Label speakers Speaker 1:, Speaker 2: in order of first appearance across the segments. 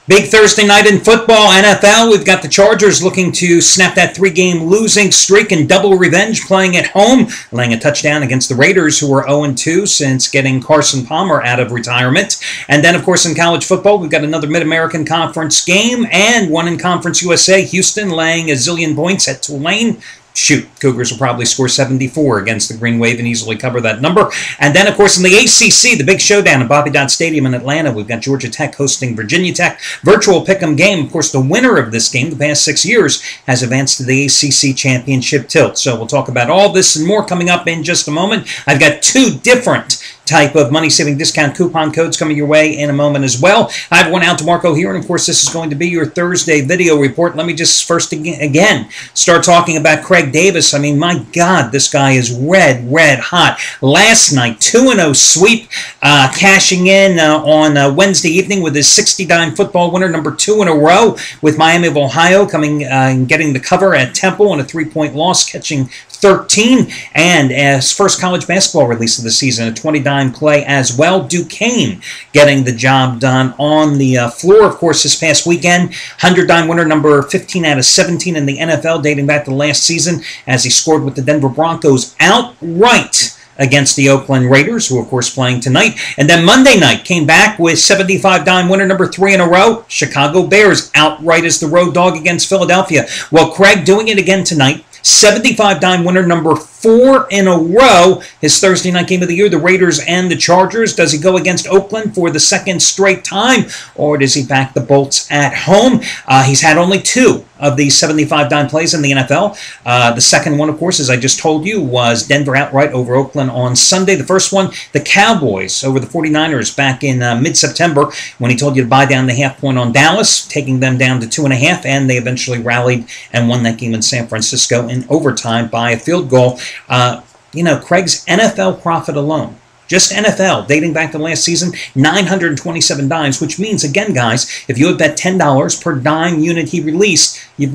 Speaker 1: Big Thursday night in football, NFL. We've got the Chargers looking to snap that three-game losing streak and double revenge, playing at home, laying a touchdown against the Raiders, who are 0-2 since getting Carson Palmer out of retirement. And then, of course, in college football, we've got another Mid-American Conference game and one in Conference USA. Houston laying a zillion points at Tulane. Shoot, Cougars will probably score 74 against the Green Wave and easily cover that number. And then, of course, in the ACC, the big showdown at Bobby Dodd Stadium in Atlanta, we've got Georgia Tech hosting Virginia Tech. Virtual pick'em game. Of course, the winner of this game the past 6 years has advanced to the ACC Championship tilt. So we'll talk about all this and more coming up in just a moment. I've got two different type of money-saving discount coupon codes coming your way in a moment as well. I have one out to Marco here, and of course this is going to be your Thursday video report. Let me just first again start talking about Craig Davis. I mean, my God, this guy is red hot. Last night, 2-0 sweep, cashing in on Wednesday evening with his 60-dime football winner, number 2 in a row, with Miami of Ohio coming and getting the cover at Temple on a 3-point loss, catching 13, and as first college basketball release of the season, a 20-dime play as well. Duquesne getting the job done on the floor, of course, this past weekend. 100-dime winner, number 15 out of 17 in the NFL, dating back to last season, as he scored with the Denver Broncos outright against the Oakland Raiders, who are, of course, playing tonight. And then Monday night came back with 75-dime winner, number 3 in a row, Chicago Bears, outright as the road dog against Philadelphia. Well, Craig doing it again tonight. 75-dime winner, number 4 in a row. His Thursday night game of the year, the Raiders and the Chargers. Does he go against Oakland for the second straight time, or does he back the Bolts at home? He's had only 2 of these 75-dime plays in the NFL. The second one, of course, as I just told you, was Denver outright over Oakland on Sunday. The first one, the Cowboys over the 49ers back in mid-September, when he told you to buy down the half point on Dallas, taking them down to 2.5, and they eventually rallied and won that game in San Francisco in overtime by a field goal. Craig's NFL profit alone, just NFL, dating back to last season, 927 dimes, which means, again, guys, if you had bet $10 per dime unit he released, you've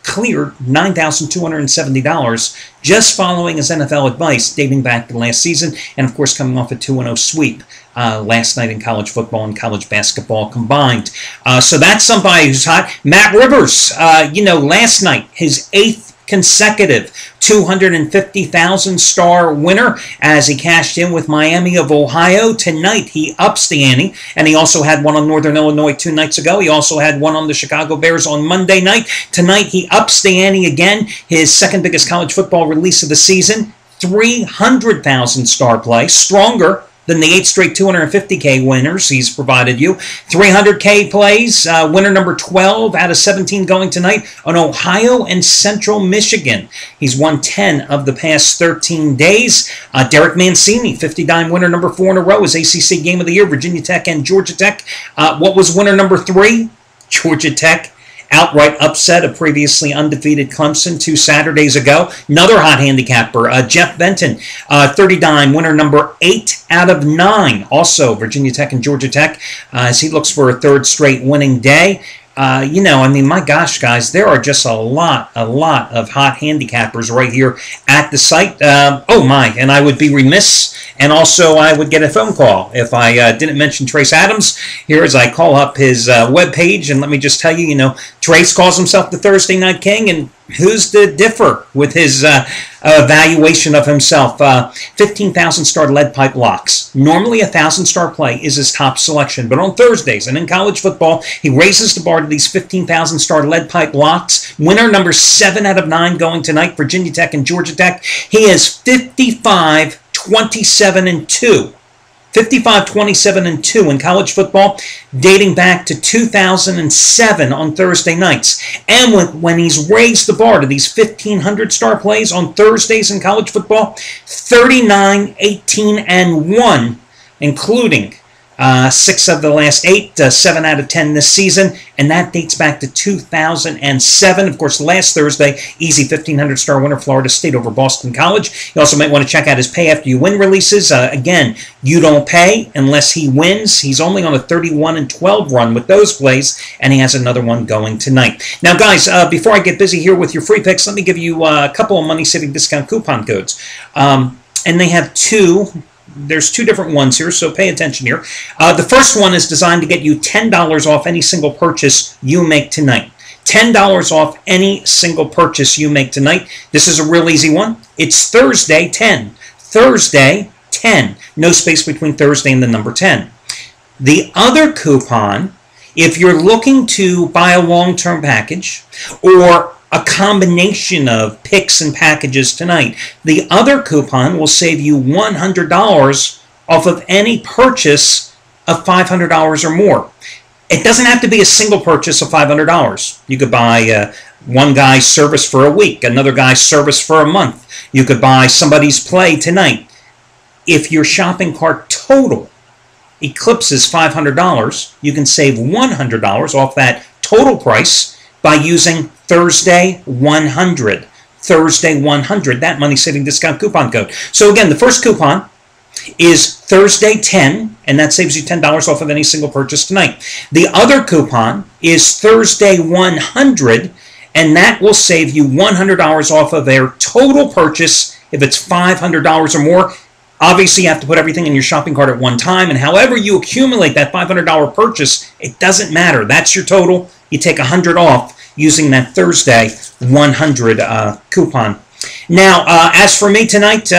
Speaker 1: cleared $9,270 just following his NFL advice dating back to last season, and, of course, coming off a 2-0 sweep last night in college football and college basketball combined. So that's somebody who's hot. Matt Rivers, last night, his 8th consecutive 250,000 star winner as he cashed in with Miami of Ohio. Tonight he ups the ante, and he also had one on Northern Illinois 2 nights ago. He also had one on the Chicago Bears on Monday night. Tonight he ups the ante again, his second biggest college football release of the season, 300,000 star play, stronger than the 8 straight 250K winners he's provided you. 300K plays, winner number 12 out of 17 going tonight on Ohio and Central Michigan. He's won 10 of the past 13 days. Derek Mancini, 50-dime winner number 4 in a row, is ACC Game of the Year, Virginia Tech and Georgia Tech. What was winner number 3? Georgia Tech. Outright upset of previously undefeated Clemson 2 Saturdays ago. Another hot handicapper, Jeff Benton, 30-dime winner number 8 out of 9. Also Virginia Tech and Georgia Tech, as he looks for a 3rd straight winning day. My gosh, guys, there are just a lot of hot handicappers right here at the site. And I would be remiss, and also I would get a phone call if I didn't mention Trace Adams here as I call up his webpage. And let me just tell you, Trace calls himself the Thursday Night King, and who's to differ with his evaluation of himself? 15,000 star lead pipe locks. Normally a 1,000-star play is his top selection, but on Thursdays and in college football, he raises the bar to these 15,000 star lead pipe locks. Winner number 7 out of 9 going tonight, Virginia Tech and Georgia Tech. He is 55, 27, and 2. 55, 27, and 2 in college football, dating back to 2007 on Thursday nights. And when he's raised the bar to these 1,500 star plays on Thursdays in college football, 39, 18, and 1, including 6 of the last 8, 7 out of 10 this season, and that dates back to 2007. Of course, last Thursday, easy 1,500-star winner, Florida State over Boston College. You also might want to check out his pay after you win releases. Again, you don't pay unless he wins. He's only on a 31-12 run with those plays, and he has another one going tonight. Now, guys, before I get busy here with your free picks, let me give you a couple of money-saving discount coupon codes. And they have 2 there's two different ones here, so pay attention here. The first one is designed to get you $10 off any single purchase you make tonight. $10 off any single purchase you make tonight. This is a real easy one. It's Thursday 10. Thursday 10. No space between Thursday and the number 10. The other coupon, if you're looking to buy a long-term package or a combination of picks and packages tonight, the other coupon will save you $100 off of any purchase of $500 or more. It doesn't have to be a single purchase of $500. You could buy one guy's service for a week, another guy's service for a month. You could buy somebody's play tonight. If your shopping cart total eclipses $500, you can save $100 off that total price by using Thursday 100. Thursday 100, that money saving discount coupon code. So again, the first coupon is Thursday 10, and that saves you $10 off of any single purchase tonight. The other coupon is Thursday 100, and that will save you $100 off of their total purchase if it's $500 or more. Obviously, you have to put everything in your shopping cart at one time, and however you accumulate that $500 purchase, it doesn't matter. That's your total. You take $100 off using that Thursday 100 coupon. Now, as for me tonight,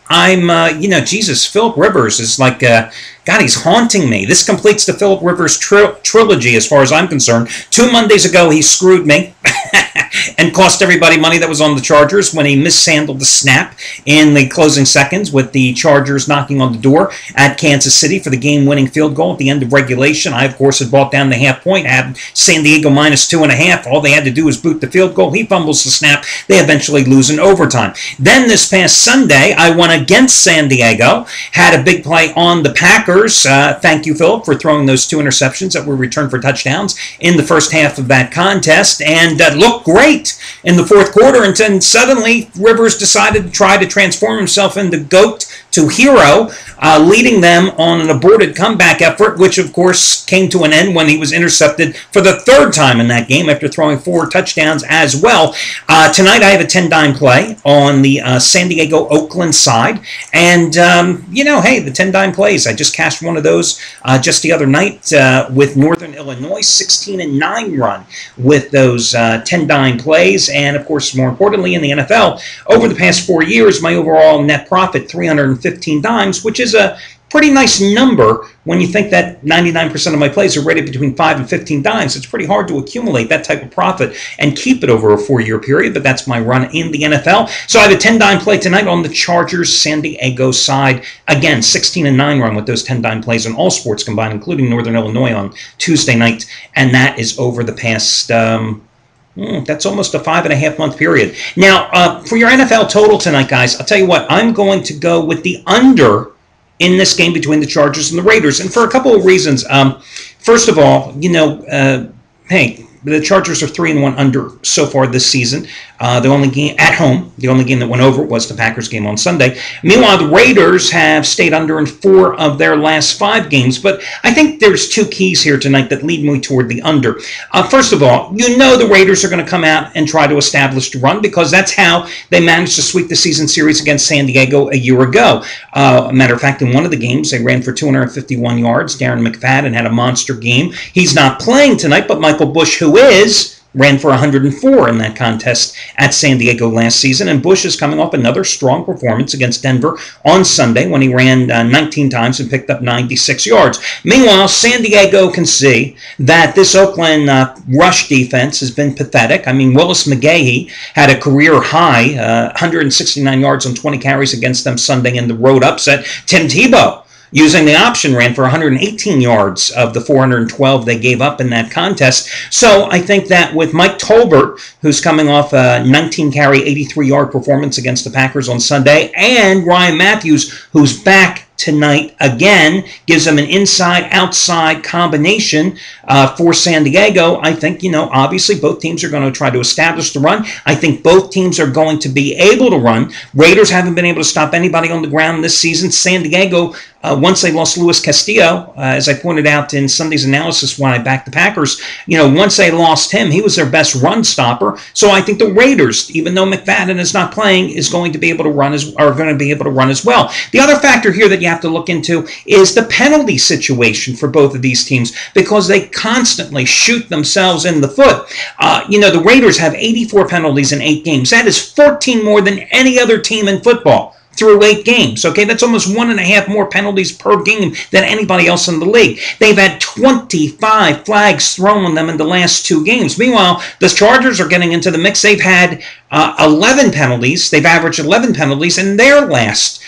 Speaker 1: I'm, Jesus, Philip Rivers is like, God, he's haunting me. This completes the Philip Rivers trilogy as far as I'm concerned. 2 Mondays ago, he screwed me and cost everybody money that was on the Chargers when he mishandled the snap in the closing seconds with the Chargers knocking on the door at Kansas City for the game-winning field goal at the end of regulation. I, of course, had brought down the half point, had San Diego minus 2.5. All they had to do was boot the field goal. He fumbles the snap. They eventually lose in overtime. Then this past Sunday, I won against San Diego, had a big play on the Packers. Thank you, Philip, for throwing those 2 interceptions that were returned for touchdowns in the first half of that contest, and looked great in the fourth quarter, and then suddenly Rivers decided to try to transform himself into GOAT to hero, leading them on an aborted comeback effort, which of course came to an end when he was intercepted for the 3rd time in that game after throwing 4 touchdowns as well. Tonight I have a 10-dime play on the San Diego-Oakland side, and hey, the 10-dime plays, I just cashed one of those just the other night with Northern Illinois, 16-9 run with those 10-dime plays, and of course, more importantly, in the NFL, over the past 4 years, my overall net profit, 315 dimes, which is a pretty nice number when you think that 99% of my plays are rated between 5 and 15 dimes. It's pretty hard to accumulate that type of profit and keep it over a 4-year period, but that's my run in the NFL. So I have a 10-dime play tonight on the Chargers San Diego side. Again, 16-9 run with those 10-dime plays on all sports combined, including Northern Illinois on Tuesday night, and that is over the past... that's almost a 5.5-month period. Now, for your NFL total tonight, guys, I'll tell you what, I'm going to go with the under in this game between the Chargers and the Raiders, and for a couple of reasons. First of all, hey, the Chargers are 3-1 under so far this season. The only game at home, the only game that went over was the Packers game on Sunday. Meanwhile, the Raiders have stayed under in 4 of their last 5 games. But I think there's 2 keys here tonight that lead me toward the under. First of all, the Raiders are going to come out and try to establish the run because that's how they managed to sweep the season series against San Diego a year ago. Matter of fact, in one of the games, they ran for 251 yards. Darren McFadden had a monster game. He's not playing tonight, but Michael Bush, who ran for 104 in that contest at San Diego last season, and Bush is coming off another strong performance against Denver on Sunday when he ran 19 times and picked up 96 yards. Meanwhile, San Diego can see that this Oakland rush defense has been pathetic. I mean, Willis McGahee had a career high, 169 yards on 20 carries against them Sunday in the road upset. Tim Tebow, using the option, ran for 118 yards of the 412 they gave up in that contest. So I think that with Mike Tolbert, who's coming off a 19-carry, 83-yard performance against the Packers on Sunday, and Ryan Matthews, who's back tonight again, gives them an inside-outside combination for San Diego. I think, obviously both teams are going to try to establish the run. I think both teams are going to be able to run. Raiders haven't been able to stop anybody on the ground this season. San Diego once they lost Luis Castillo, as I pointed out in Sunday's analysis when I backed the Packers, once they lost him, he was their best run stopper. So I think the Raiders, even though McFadden is not playing, is going to be able to run as well. The other factor here that you have to look into is the penalty situation for both of these teams, because they constantly shoot themselves in the foot. The Raiders have 84 penalties in 8 games. That is 14 more than any other team in football through 8 games. Okay, that's almost 1.5 more penalties per game than anybody else in the league. They've had 25 flags thrown on them in the last 2 games. Meanwhile, the Chargers are getting into the mix. They've had 11 penalties. They've averaged 11 penalties in their last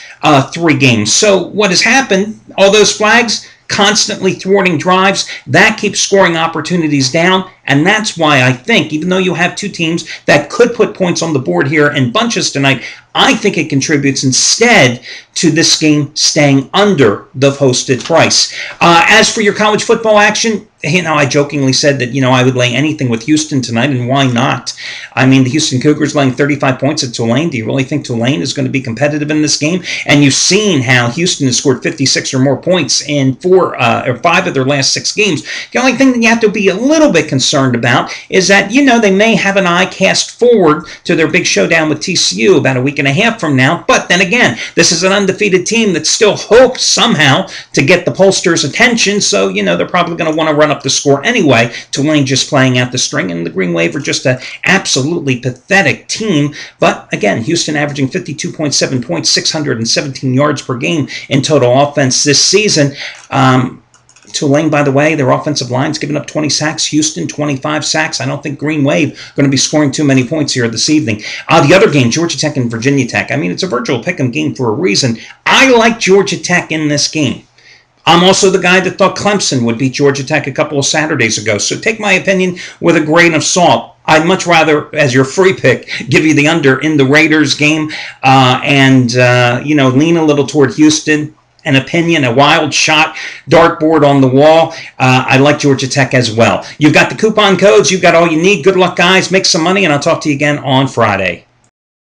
Speaker 1: 3 games. So what has happened, all those flags constantly thwarting drives, that keeps scoring opportunities down. And that's why I think, even though you have 2 teams that could put points on the board here in bunches tonight, I think it contributes instead to this game staying under the posted price. As for your college football action, I jokingly said that, I would lay anything with Houston tonight, and why not? I mean, the Houston Cougars laying 35 points at Tulane. Do you really think Tulane is going to be competitive in this game? And you've seen how Houston has scored 56 or more points in 4 or 5 of their last 6 games. The only thing that you have to be a little bit concerned about is that, they may have an eye cast forward to their big showdown with TCU about a week and a half from now. But then again, this is an undefeated team that still hopes somehow to get the pollsters' attention. So, they're probably going to want to run up the score anyway. Tulane just playing out the string, and the Green Wave are just an absolutely pathetic team. But again, Houston averaging 52.7 points, 617 yards per game in total offense this season. Tulane, by the way, their offensive line's given up 20 sacks. Houston, 25 sacks. I don't think Green Wave going to be scoring too many points here this evening. The other game, Georgia Tech and Virginia Tech. I mean, it's a virtual pick'em game for a reason. I like Georgia Tech in this game. I'm also the guy that thought Clemson would beat Georgia Tech a couple of Saturdays ago. So take my opinion with a grain of salt. I'd much rather, as your free pick, give you the under in the Raiders game and lean a little toward Houston. An opinion, a wild shot, dartboard on the wall. I like Georgia Tech as well. You've got the coupon codes. You've got all you need. Good luck, guys. Make some money, and I'll talk to you again on Friday.